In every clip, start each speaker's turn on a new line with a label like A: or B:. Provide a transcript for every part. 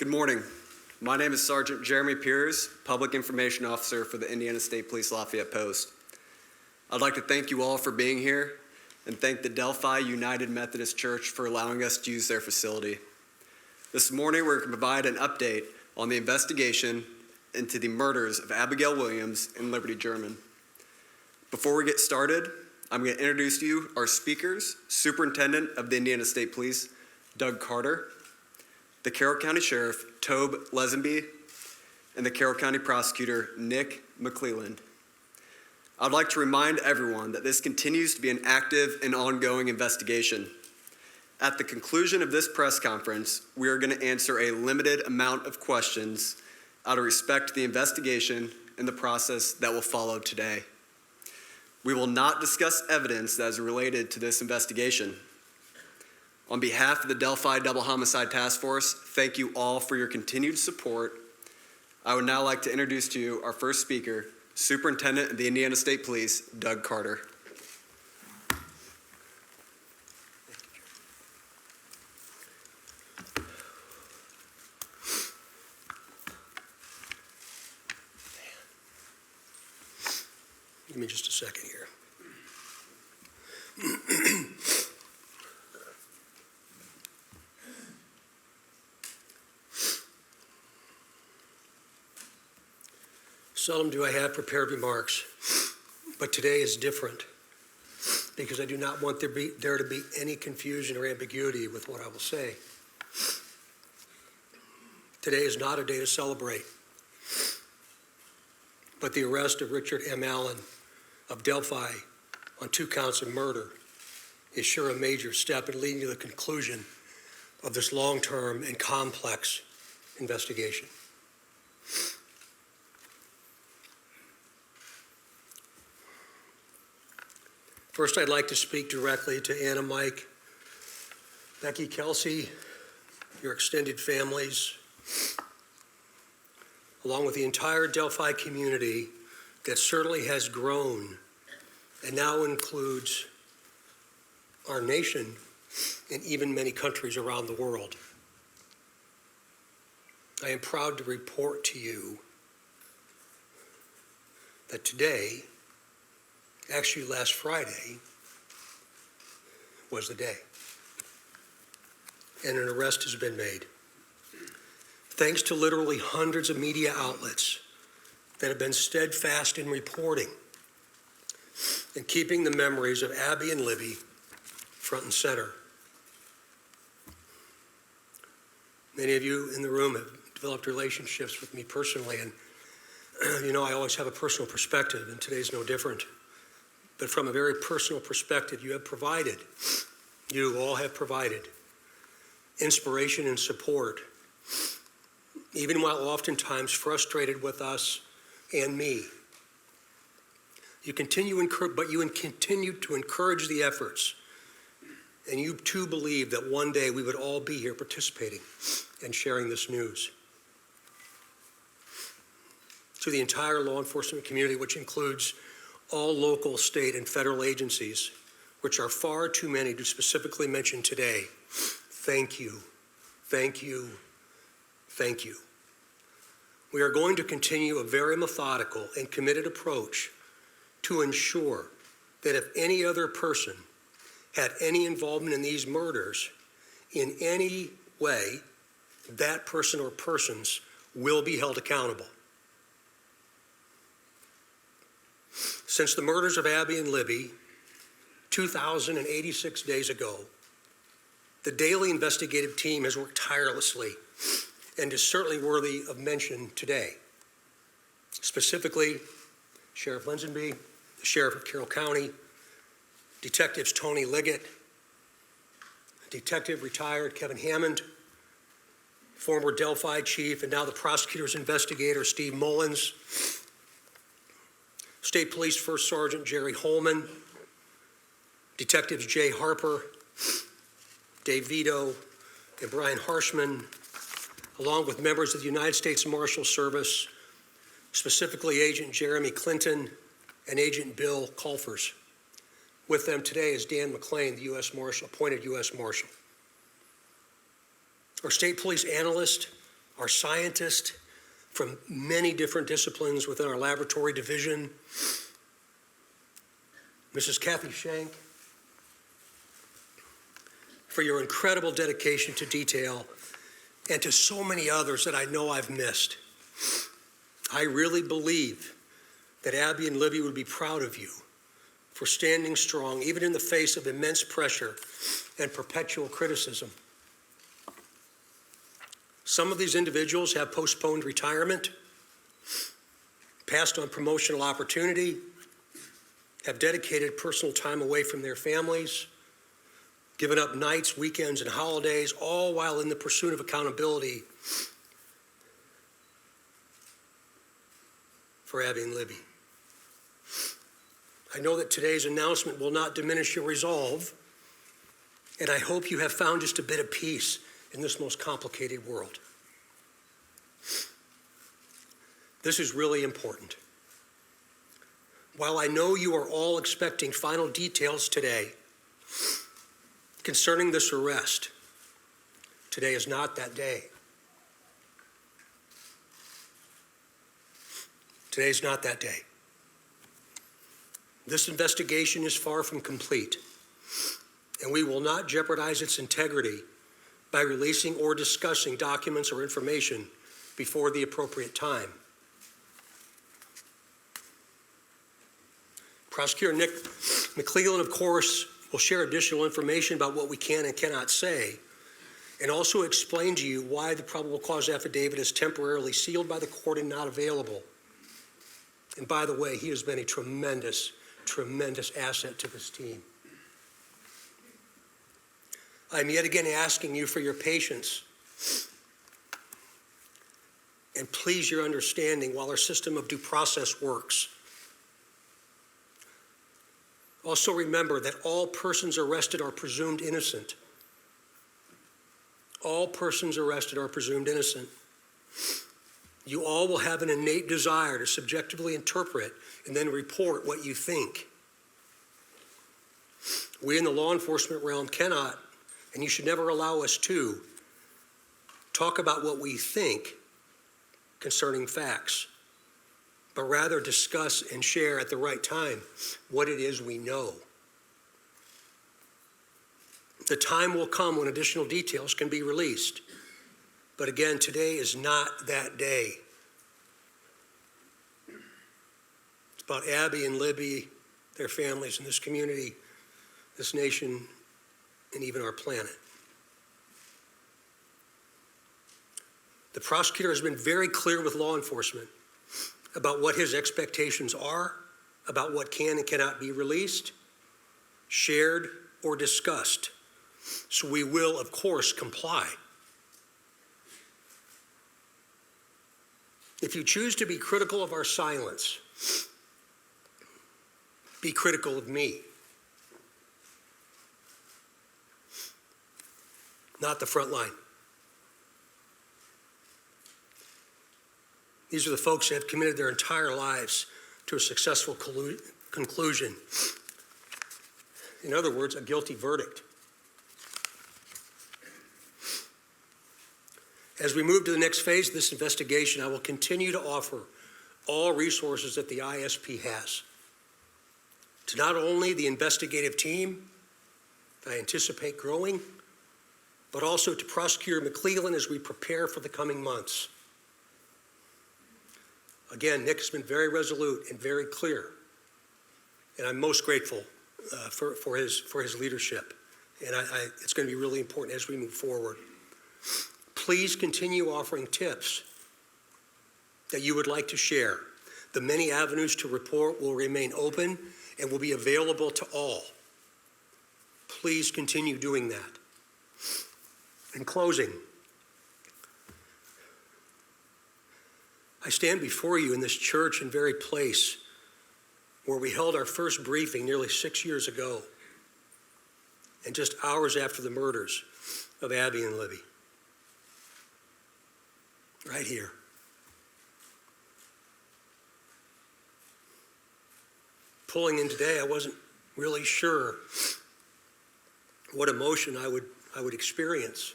A: Good morning. My name is Sergeant Jeremy Piers, Public Information Officer for the Indiana State Police Lafayette Post. I'd like to thank you all for being here and thank the Delphi United Methodist Church for allowing us to use their facility. This morning, we're going to provide an update on the investigation into the murders of Abigail Williams and Liberty German. Before we get started, I'm going to introduce to you our speakers, Superintendent of the Indiana State Police, Doug Carter, the Carroll County Sheriff, Tobe Lesenby, and the Carroll County Prosecutor, Nick McClelland. I'd like to remind everyone that this continues to be an active and ongoing investigation. At the conclusion of this press conference, we are going to answer a limited amount of questions out of respect to the investigation and the process that will follow today. We will not discuss evidence that is related to this investigation. On behalf of the Delphi Double Homicide Task Force, thank you all for your continued support. I would now like to introduce to you our first speaker, Superintendent of the Indiana State Police, Doug Carter.
B: Give me just a second here. Seldom do I have prepared remarks, but today is different because I do not want there to be any confusion or ambiguity with what I will say. Today is not a day to celebrate, but the arrest of Richard M. Allen of Delphi on 2 counts of murder is sure a major step in leading to the conclusion of this long-term and complex investigation. First, I'd like to speak directly to Anna, Mike, Becky, Kelsey, your extended families, along with the entire Delphi community that certainly has grown and now includes our nation and even many countries around the world. I am proud to report to you that today, actually last Friday, was the day, and an arrest has been made. Thanks to literally hundreds of media outlets that have been steadfast in reporting and keeping the memories of Abby and Libby front and center. Many of you in the room have developed relationships with me personally, and you know I always have a personal perspective, and today's no different. But from a very personal perspective, you all have provided inspiration and support, even while oftentimes frustrated with us and me. You continue to encourage the efforts, and you too believe that one day we would all be here participating and sharing this news. To the entire law enforcement community, which includes all local, state, and federal agencies, which are far too many to specifically mention today, thank you, thank you, thank you. We are going to continue a very methodical and committed approach to ensure that if any other person had any involvement in these murders in any way, that person or persons will be held accountable. Since the murders of Abby and Libby 2,086 days ago, the daily investigative team has worked tirelessly and is certainly worthy of mention today. Specifically, Sheriff Lesenby, the Sheriff of Carroll County, Detectives Tony Liggett, Detective retired Kevin Hammond, former Delphi Chief and now the prosecutor's investigator Steve Mullins, State Police First Sergeant Jerry Holman, Detectives Jay Harper, Dave Vito, and Brian Harshman, along with members of the United States Marshal Service, specifically Agent Jeremy Clinton and Agent Bill Colfers. With them today is Dan McLean, the appointed U.S. Marshal. Our state police analyst our scientists from many different disciplines within our laboratory division, Mrs. Kathy Shank, for your incredible dedication to detail, and to so many others that I know I've missed. I really believe that Abby and Libby would be proud of you for standing strong, even in the face of immense pressure and perpetual criticism. Some of these individuals have postponed retirement, passed on promotional opportunity, have dedicated personal time away from their families, given up nights, weekends, and holidays, all while in the pursuit of accountability for Abby and Libby. I know that today's announcement will not diminish your resolve, and I hope you have found just a bit of peace in this most complicated world. This is really important. While I know you are all expecting final details today concerning this arrest, today is not that day. Today's not that day. This investigation is far from complete, and we will not jeopardize its integrity by releasing or discussing documents or information before the appropriate time. Prosecutor Nick McClellan, of course, will share additional information about what we can and cannot say, and also explain to you why the probable cause affidavit is temporarily sealed by the court and not available. And by the way, he has been a tremendous asset to this team. I'm yet again asking you for your patience and please your understanding while our system of due process works. Also remember that all persons arrested are presumed innocent. All persons arrested are presumed innocent. You all will have an innate desire to subjectively interpret and then report what you think. We in the law enforcement realm cannot, and you should never allow us to, talk about what we think concerning facts, but rather discuss and share at the right time what it is we know. The time will come when additional details can be released. But again, today is not that day. It's about Abby and Libby, their families, and this community, this nation, and even our planet. The prosecutor has been very clear with law enforcement about what his expectations are, about what can and cannot be released, shared, or discussed. So we will, of course, comply. If you choose to be critical of our silence, be critical of me, not the front line. These are the folks that have committed their entire lives to a successful conclusion. In other words, a guilty verdict. As we move to the next phase of this investigation, I will continue to offer all resources that the ISP has to not only the investigative team that I anticipate growing, but also to Prosecutor McClellan as we prepare for the coming months. Again, Nick has been very resolute and very clear, and I'm most grateful for his leadership. And it's going to be really important as we move forward. Please continue offering tips that you would like to share. The many avenues to report will remain open and will be available to all. Please continue doing that. In closing, I stand before you in this church and very place where we held our first briefing nearly 6 years ago, and just hours after the murders of Abby and Libby. Right here. Pulling in today, I wasn't really sure what emotion I would experience.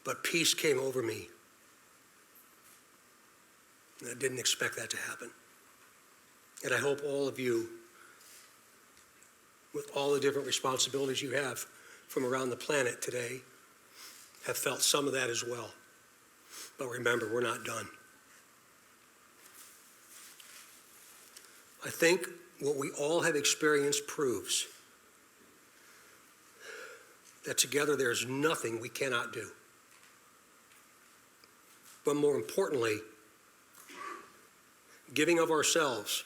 B: but peace came over me. And I didn't expect that to happen. And I hope all of you, with all the different responsibilities you have from around the planet today, have felt some of that as well. But remember, we're not done. I think what we all have experienced proves that together there's nothing we cannot do. But more importantly, giving of ourselves,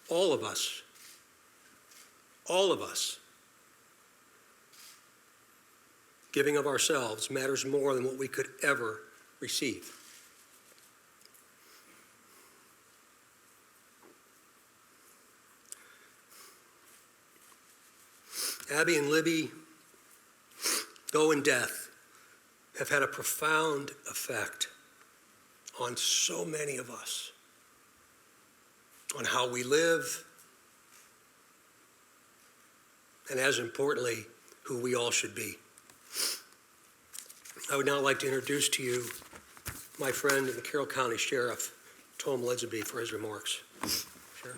B: all of us, giving of ourselves matters more than what we could ever receive. Abby and Libby, though in death, have had a profound effect on so many of us, on how we live, and as importantly, who we all should be. I would now like to introduce to you my friend and the Carroll County Sheriff, Tom Libby, for his remarks. Sheriff.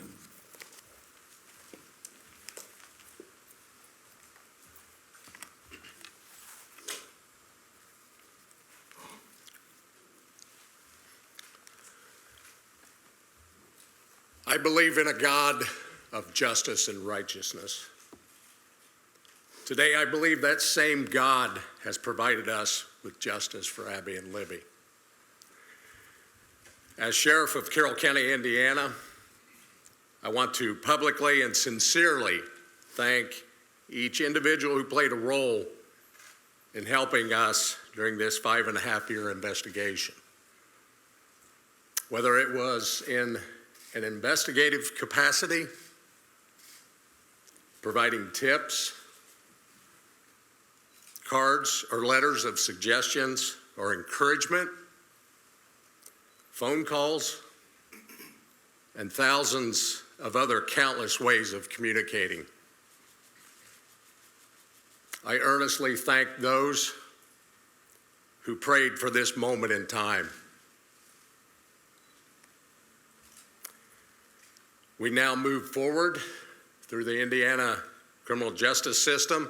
C: I believe in a God of justice and righteousness. Today, I believe that same God has provided us with justice for Abby and Libby. As Sheriff of Carroll County, Indiana, I want to publicly and sincerely thank each individual who played a role in helping us during this 5.5-year investigation. Whether it was in an investigative capacity, providing tips, cards or letters of suggestions or encouragement, phone calls, and thousands of other countless ways of communicating. I earnestly thank those who prayed for this moment in time. We now move forward through the Indiana criminal justice system,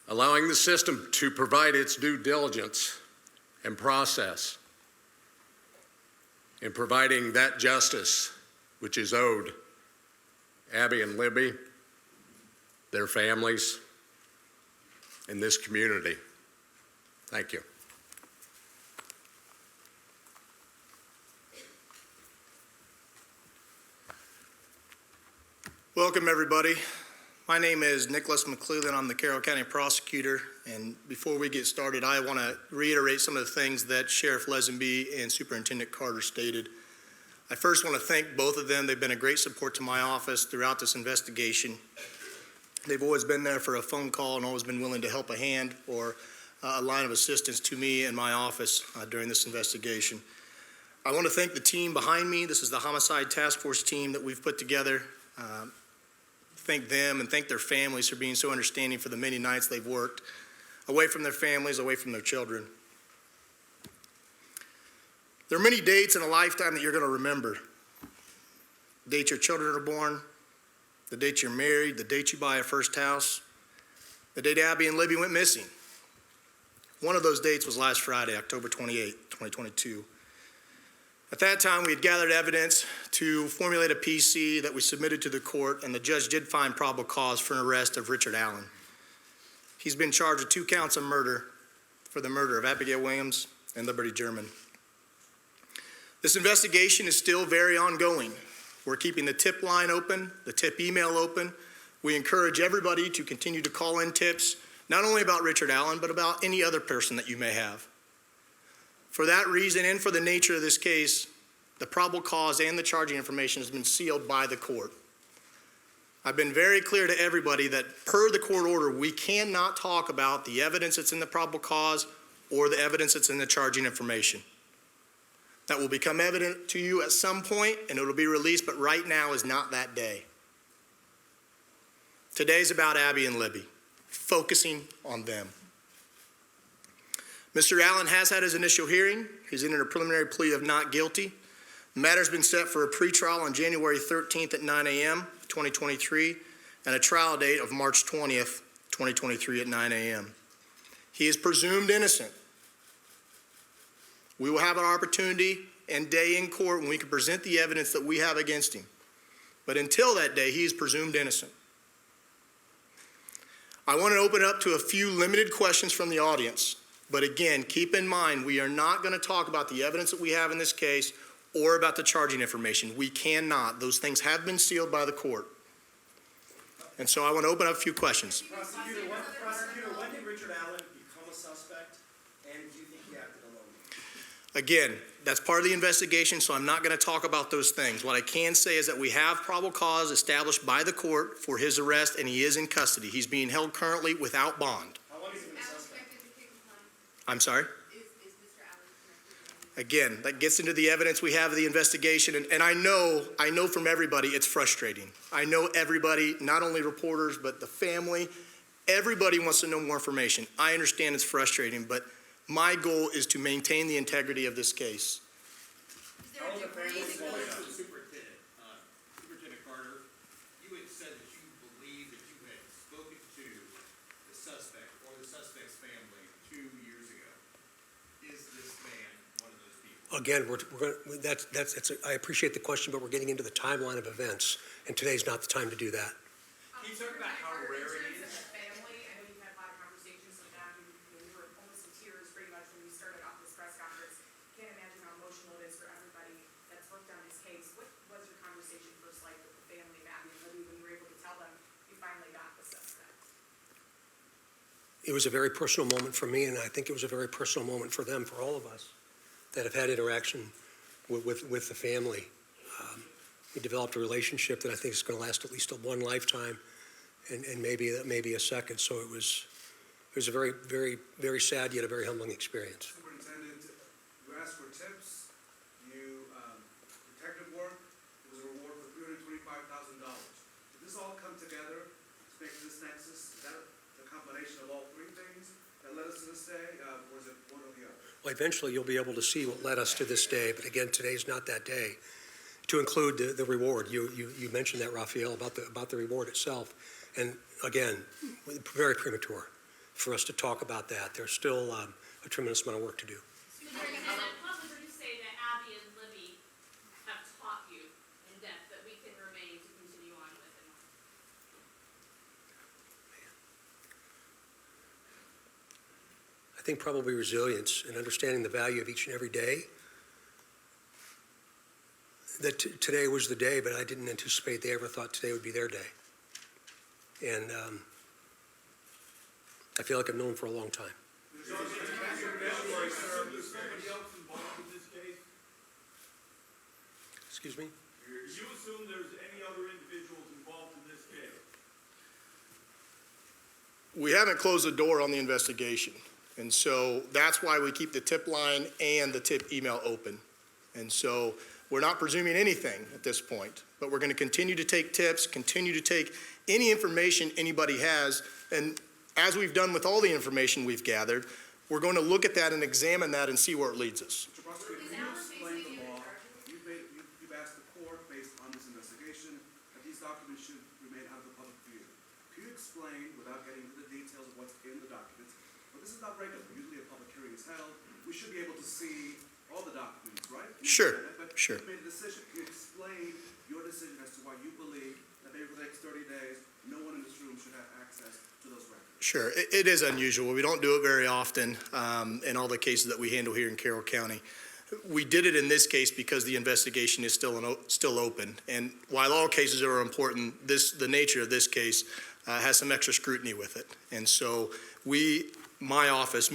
C: allowing the system to provide its due diligence and process in providing that justice which is owed Abby and Libby, their families, and this community. Thank you.
D: Welcome, everybody. My name is Nicholas McClellan. I'm the Carroll County Prosecutor. And before we get started, I want to reiterate some of the things that Sheriff Lesenby and Superintendent Carter stated. I first want to thank both of them. They've been a great support to my office throughout this investigation. They've always been there for a phone call and always been willing to help a hand or a line of assistance to me and my office during this investigation. I want to thank the team behind me. This is the Homicide Task Force team that we've put together. Thank them and thank their families for being so understanding for the many nights they've worked away from their families, away from their children. There are many dates in a lifetime that you're going to remember. The date your children are born, the date you're married, the date you buy a first house, the date Abby and Libby went missing. One of those dates was last Friday, October 28, 2022. At that time, we had gathered evidence to formulate a PC that we submitted to the court, and the judge did find probable cause for an arrest of Richard Allen. He's been charged with 2 counts of murder for the murder of Abigail Williams and Liberty German. This investigation is still very ongoing. We're keeping the tip line open, the tip email open. We encourage everybody to continue to call in tips, not only about Richard Allen, but about any other person that you may have. For that reason and for the nature of this case, the probable cause and the charging information has been sealed by the court. I've been very clear to everybody that per the court order, we cannot talk about the evidence that's in the probable cause or the evidence that's in the charging information. That will become evident to you at some point and it'll be released, but right now is not that day. Today's about Abby and Libby, focusing on them. Mr. Allen has had his initial hearing. He's entered a preliminary plea of not guilty. The matter's been set for a pretrial on January 13th at 9 a.m., 2023, and a trial date of March 20th, 2023 at 9 a.m. He is presumed innocent. We will have an opportunity and day in court when we can present the evidence that we have against him. But until that day, he is presumed innocent. I want to open it up to a few limited questions from the audience. But again, keep in mind, we are not going to talk about the evidence that we have in this case or about the charging information. We cannot. Those things have been sealed by the court. And so I want to open up a few questions.
E: Prosecutor, when did Richard Allen become a suspect, and do you think he acted alone?
D: Again, that's part of the investigation, so I'm not going to talk about those things. What I can say is that we have probable cause established by the court for his arrest, and he is in custody. He's being held currently without bond.
E: How long has he been a suspect?
D: I'm sorry?
F: Is Mr. Allen connected?
D: Again, that gets into the evidence we have of the investigation, and I know from everybody it's frustrating. I know everybody, not only reporters, but the family, everybody wants to know more information. I understand it's frustrating, but my goal is to maintain the integrity of this case.
F: Is there a degree that goes?
G: Superintendent Carter, you had said that you believe that you had spoken to the suspect or the suspect's family 2 years ago. Is this man one of those people?
B: Again, I appreciate the question, but we're getting into the timeline of events, and today's not the time to do that.
G: Can you talk about how rare it is?
H: Family, I know you've had a lot of conversations with them. You were almost in tears pretty much when you started off this press conference. Can't imagine how emotional it is for everybody that's worked on this case. What was your conversation first like with the family of Abby and Libby when you were able to tell them you finally got the suspect?
B: It was a very personal moment for me, and I think it was a very personal moment for them, for all of us that have had interaction with the family. We developed a relationship that I think is going to last at least one lifetime, and maybe a second. So it was a very, very, very sad yet a very humbling experience.
I: Superintendent, you asked for tips, detective work, it was a reward for $325,000. Did this all come together to make this nexus? Is that the combination of all three things that led us to this day, or is it one or the other?
B: Well, eventually you'll be able to see what led us to this day, but again, today's not that day. To include the reward, you mentioned that, Raphael, about the reward itself, and again, very premature for us to talk about that. There's still a tremendous amount of work to do.
F: How would you say that Abby and Libby have taught you in depth that we can remain to continue on with and on?
B: I think probably resilience and understanding the value of each and every day. That today was the day, but I didn't anticipate they ever thought today would be their day. And I feel like I've known them for a long time.
G: Is somebody else involved in this case?
B: Excuse me?
G: Do you assume there's any other individuals involved in this case?
D: We haven't closed the door on the investigation, and so that's why we keep the tip line and the tip email open. And so we're not presuming anything at this point, but we're going to continue to take tips, continue to take any information anybody has, and as we've done with all the information we've gathered, we're going to look at that and examine that and see where it leads us.
I: Mr. Prosecutor, can you explain the law? You've asked the court, based on this investigation, that these documents should remain out of the public view. Can you explain, without getting into the details of what's in the documents, but this is not regular, usually a public hearing is held, we should be able to see all the documents, right?
D: Sure,
I: But
D: sure.
I: you made a decision. Can you explain your decision as to why you believe that maybe for the next 30 days, no one in this room should have access to those records?
D: Sure, it is unusual. We don't do it very often in all the cases that we handle here in Carroll County. We did it in this case because the investigation is still open. And while all cases are important, the nature of this case has some extra scrutiny with it. And so my office,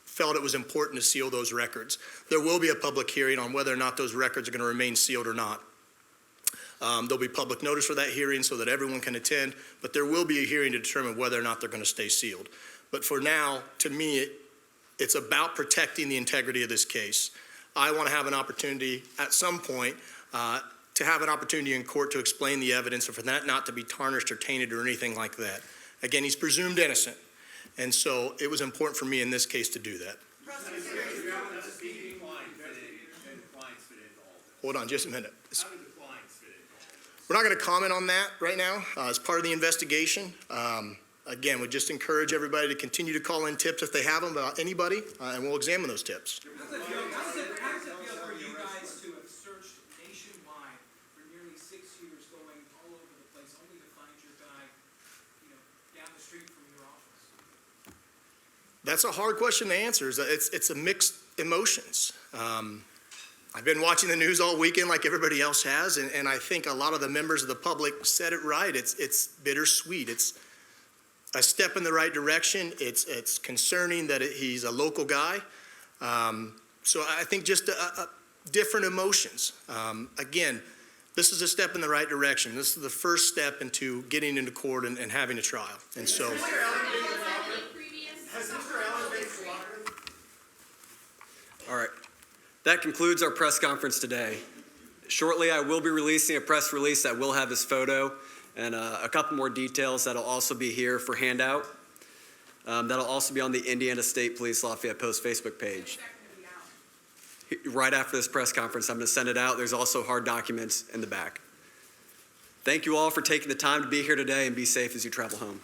D: felt it was important to seal those records. There will be a public hearing on whether or not those records are going to remain sealed or not. There'll be public notice for that hearing so that everyone can attend, but there will be a hearing to determine whether or not they're going to stay sealed. But for now, to me, it's about protecting the integrity of this case. I want to have an opportunity at some point to have an opportunity in court to explain the evidence and for that not to be tarnished or tainted or anything like that. Again, he's presumed innocent. And so it was important for me in this case to do that. Hold on just a minute.
G: How did the clients fit in?
D: We're not going to comment on that right now as part of the investigation. Again, we just encourage everybody to continue to call in tips if they have them about anybody, and we'll examine those tips.
E: How does it feel for you guys to have searched nationwide for nearly 6 years, going all over the place, only to find your guy, down the street from your office?
D: That's a hard question to answer. It's a mixed emotions. I've been watching the news all weekend like everybody else has, and I think a lot of the members of the public said it right. It's bittersweet. It's a step in the right direction. It's concerning that he's a local guy. So I think just different emotions. Again, this is a step in the right direction. This is the first step into getting into court and having a trial. And so.
A: All right. That concludes our press conference today. Shortly, I will be releasing a press release that will have his photo and a couple more details that'll also be here for handout. That'll also be on the Indiana State Police Lafayette Post Facebook page. Right after this press conference, I'm going to send it out. There's also hard documents in the back. Thank you all for taking the time to be here today, and be safe as you travel home.